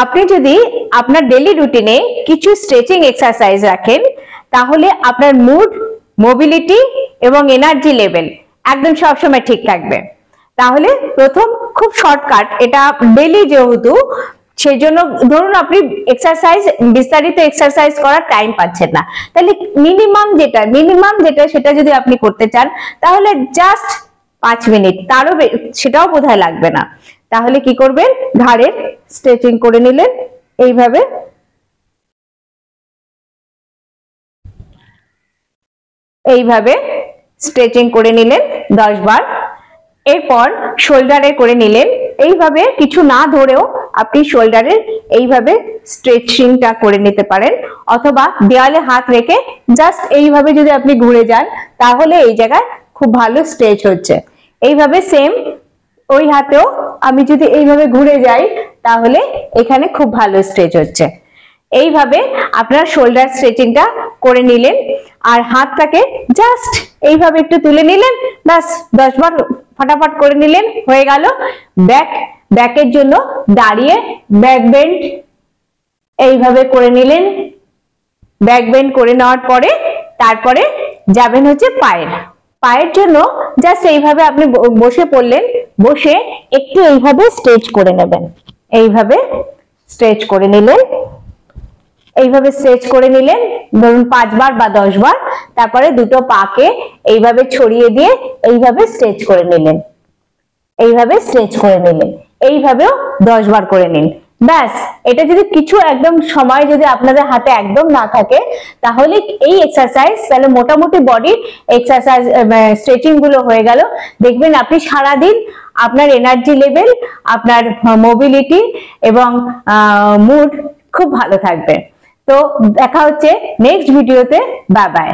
আপনি যদি আপনার ডেইলি রুটিনে কিছু স্ট্রেচিং এক্সারসাইজ রাখেন তাহলে আপনার মুড, মোবিলিটি এবং এনার্জি লেভেল একদম সবসময় ঠিক থাকবে। তাহলে প্রথম খুব শর্টকাট, এটা ডেইলি যেহেতু, সেই জন্য ধরুন আপনি বিস্তারিত এক্সারসাইজ করার টাইম পাচ্ছেন না, তাহলে মিনিমাম যেটা সেটা যদি আপনি করতে চান তাহলে জাস্ট 5 মিনিট, তারও সেটাও বোধহয় লাগবে না। তাহলে কি করবেন, ঘাড়ের স্ট্রেচিং করে নিলেন এইভাবে স্ট্রেচিং করে নিলেন 10 বার। এরপর শোল্ডারে করে নিলেন এইভাবে, কিছু না ধরেও আপনি শোল্ডারের এইভাবে স্ট্রেচিংটা করে নিতে পারেন, অথবা দেওয়ালে হাত রেখে জাস্ট এইভাবে যদি আপনি ঘুরে যান তাহলে এই জায়গায় খুব ভালো স্ট্রেচ হচ্ছে। এইভাবে সেম ওই হাতেও আমি যদি এইভাবে ঘুরে যাই তাহলে এখানে খুব ভালো স্ট্রেচ হচ্ছে। এইভাবে আপনার শোল্ডার স্ট্রেচিংটা করে নিলেন, আর হাতটাকে জাস্ট এইভাবে একটু তুলে নিলেন, ব্যাস 10 বার ফটাফট করে নিলেন, হয়ে গেল। ব্যাকের জন্য দাঁড়িয়ে ব্যাক বেন্ড এইভাবে করে নিলেন। ব্যাক বেন্ড করে নেওয়ার পরে তারপরে যাবেন হচ্ছে পায়ের জন্য জাস্ট এইভাবে আপনি বসে পড়লেন, বসে একটু এইভাবে স্ট্রেচ করে নেবেন, এইভাবে স্ট্রেচ করে নিলেন, ধরুন 5 বার বা 10 বার। তারপরে দুটো পাকে এইভাবে ছড়িয়ে দিয়ে এইভাবে স্ট্রেচ করে নিলেন, এইভাবেও 10 বার করে নিন, ব্যাস। এটা যদি কিছু একদম সময় যদি আপনাদের হাতে একদম না থাকে তাহলে এই এক্সারসাইজ, তাহলে মোটামুটি বডির এক্সারসাইজ স্ট্রেচিং গুলো হয়ে গেল। দেখবেন আপনি সারাদিন আপনার এনার্জি লেভেল, আপনার মোবিলিটি এবং মুড খুব ভালো থাকবে। তো দেখা হচ্ছে নেক্সট ভিডিওতে, বাই বাই।